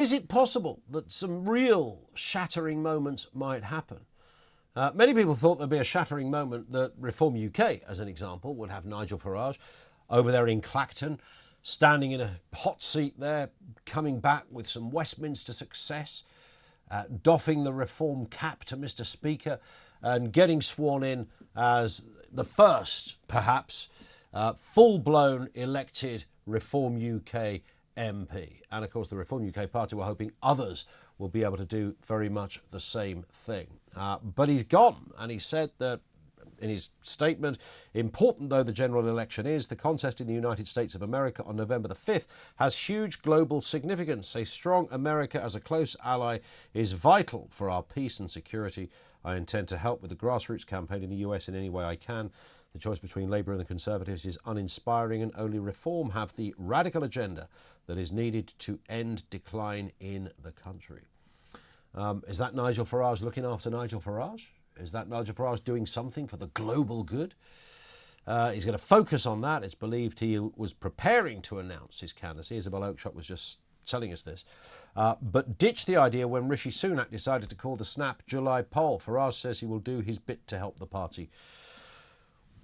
Is it possible that some real shattering moments might happen? Many people thought there'd be a shattering moment that Reform UK, as an example, would have Nigel Farage over there in Clacton, standing in a hot seat there, coming back with some Westminster success, doffing the Reform cap to Mr. Speaker and getting sworn in as the first, perhaps, full-blown elected Reform UK MP. And of course, the Reform UK party were hoping others will be able to do very much the same thing. But he's gone, and he said that in his statement, important though the general election is, the contest in the United States of America on November the 5th has huge global significance. A strong America as a close ally is vital for our peace and security. I intend to help with the grassroots campaign in the US in any way I can. The choice between Labour and the Conservatives is uninspiring, and only Reform have the radical agenda that is needed to end decline in the country. Is that Nigel Farage looking after Nigel Farage? Is that Nigel Farage doing something for the global good? He's going to focus on that. It's believed he was preparing to announce his candidacy. Isabel Oakeshott was just telling us this. But ditched the idea when Rishi Sunak decided to call the snap July poll. Farage says he will do his bit to help the party.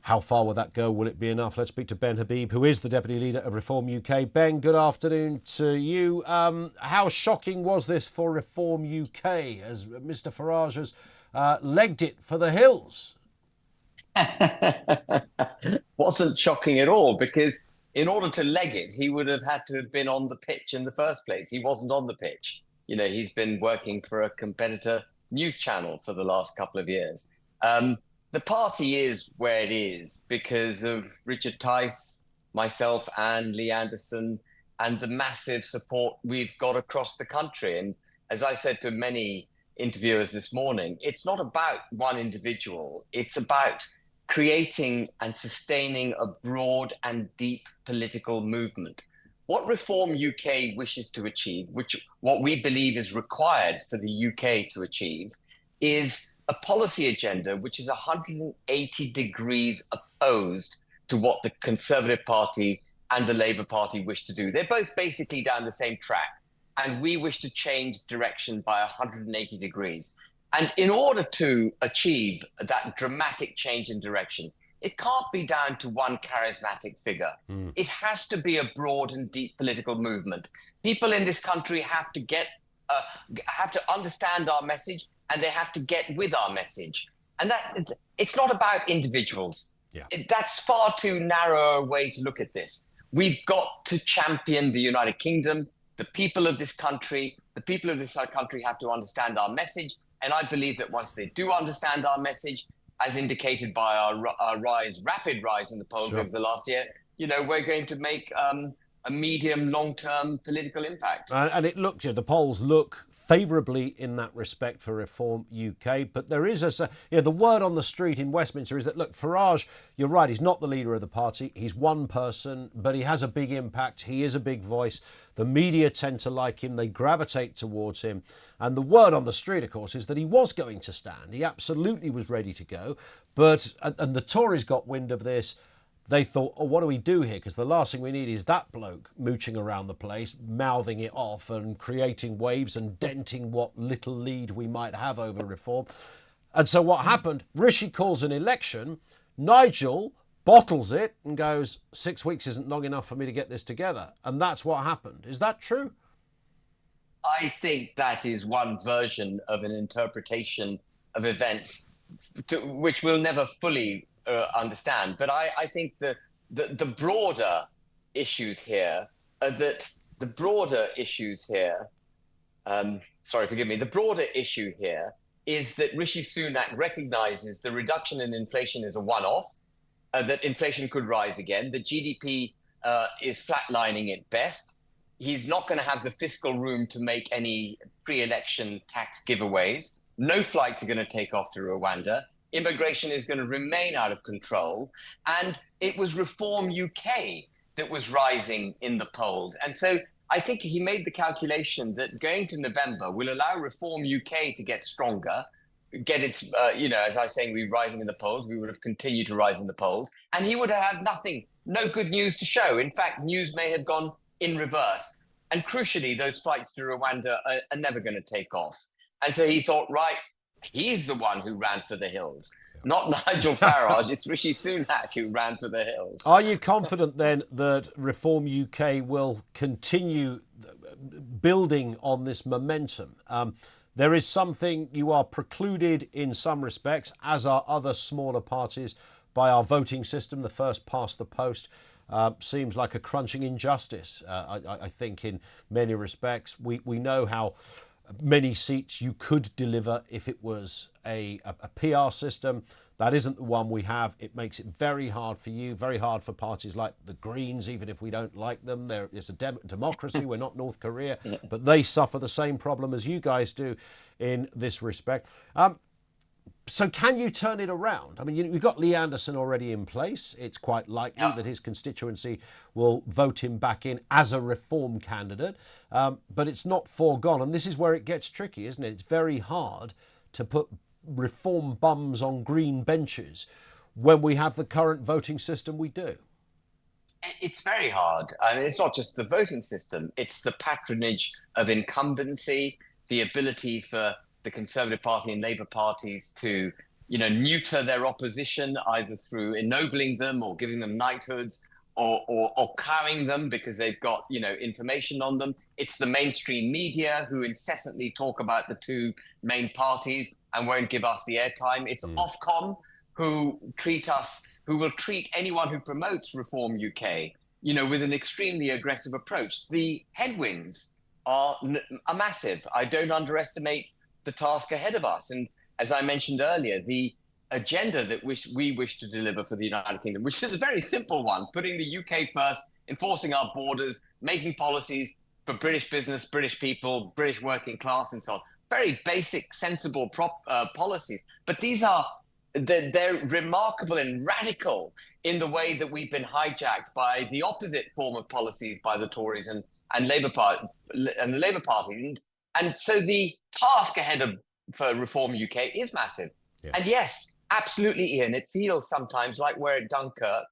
How far will that go? Will it be enough? Let's speak to Ben Habib, who is the Deputy Leader of Reform UK. Ben, good afternoon to you. How shocking was this for Reform UK as Mr Farage has legged it for the hills? Wasn't shocking at all, because in order to leg it, he would have had to have been on the pitch in the first place. He wasn't on the pitch. You know, he's been working for a competitor news channel for the last couple of years. The party is where it is because of Richard Tice, myself, and Lee Anderson, and the massive support we've got across the country. And as I said to many interviewers this morning, it's not about one individual. It's about creating and sustaining a broad and deep political movement. What Reform UK wishes to achieve, which what we believe is required for the UK to achieve, is a policy agenda which is 180 degrees opposed to what the Conservative Party and the Labour Party wish to do. They're both basically down the same track, and we wish to change direction by 180 degrees. And in order to achieve that dramatic change in direction, it can't be down to one charismatic figure. It has to be a broad and deep political movement. People in this country have to understand our message, and they have to get with our message. And that it's not about individuals. Yeah. That's far too narrow a way to look at this. We've got to champion the United Kingdom, the people of this country. The people of this country have to understand our message. And I believe that once they do understand our message, as indicated by our rapid rise in the polls over the last year, you know, we're going to make a medium, long-term political impact. And it looks, the polls look favourably in that respect for Reform UK. But there is the word on the street in Westminster is that, look, Farage, you're right, he's not the leader of the party. He's one person, but he has a big impact. He is a big voice. The media tend to like him. They gravitate towards him. And the word on the street, of course, is that he was going to stand. He absolutely was ready to go. And the Tories got wind of this. They thought, oh, what do we do here? Because the last thing we need is that bloke mooching around the place, mouthing it off and creating waves and denting what little lead we might have over Reform. And so what happened? Rishi calls an election. Nigel bottles it and goes, 6 weeks isn't long enough for me to get this together. And that's what happened. Is that true? I think that is one version of an interpretation of events which we'll never fully understand. But I think the broader issues here are that the broader issues here, the broader issue here is that Rishi Sunak recognizes the reduction in inflation is a one-off, that inflation could rise again, the GDP is flatlining at best. He's not going to have the fiscal room to make any pre-election tax giveaways. No flights are going to take off to Rwanda. Immigration is going to remain out of control. And it was Reform UK that was rising in the polls. And so I think he made the calculation that going to November will allow Reform UK to get stronger, get its, as I was saying, we're rising in the polls. We would have continued to rise in the polls. And he would have had no good news to show. In fact, news may have gone in reverse. And crucially, those flights to Rwanda are never going to take off. And so he thought, right, he's the one who ran for the hills. Not Nigel Farage, it's Rishi Sunak who ran for the hills. Are you confident then that Reform UK will continue building on this momentum? There is something you are precluded in some respects, as are other smaller parties, by our voting system. The first past the post seems like a crunching injustice, I think, in many respects. We know how many seats you could deliver if it was a PR system. That isn't the one we have. It makes it very hard for you, very hard for parties like the Greens, even if we don't like them. It's a democracy. We're not North Korea, but they suffer the same problem as you guys do in this respect. So can you turn it around? I mean, you've got Lee Anderson already in place. It's quite likely that his constituency will vote him back in as a Reform candidate. But it's not foregone. And this is where it gets tricky, isn't it? It's very hard to put Reform bums on green benches when we have the current voting system we do. It's very hard. I mean, it's not just the voting system. It's the patronage of incumbency, the ability for the Conservative Party and Labour parties to, neuter their opposition, either through ennobling them or giving them knighthoods or cowing them because they've got, information on them. It's the mainstream media who incessantly talk about the two main parties and won't give us the airtime. It's Ofcom who will treat anyone who promotes Reform UK, with an extremely aggressive approach. The headwinds are massive. I don't underestimate the task ahead of us. And as I mentioned earlier, the agenda that we wish to deliver for the United Kingdom, which is a very simple one, putting the UK first, enforcing our borders, making policies for British business, British people, British working class, and so on. Very basic, sensible policies. But they're remarkable and radical in the way that we've been hijacked by the opposite form of policies by the Tories and Labour Party and the Labour Party. And so the task ahead for Reform UK is massive. Yeah. And yes, absolutely, Ian, it feels sometimes like we're at Dunkirk,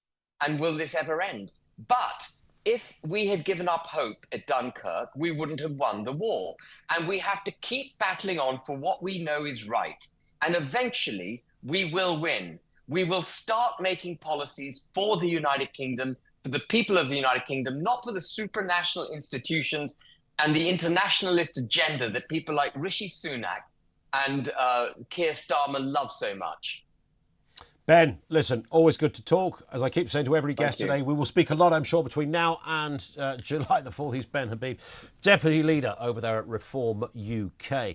and will this ever end? But if we had given up hope at Dunkirk, we wouldn't have won the war. And we have to keep battling on for what we know is right. And eventually, we will win. We will start making policies for the United Kingdom, for the people of the United Kingdom, not for the supranational institutions and the internationalist agenda that people like Rishi Sunak and Keir Starmer love so much. Ben, listen, always good to talk. As I keep saying to every guest today, we will speak a lot, I'm sure, between now and July the 4th. He's Ben Habib, Deputy Leader over there at Reform UK.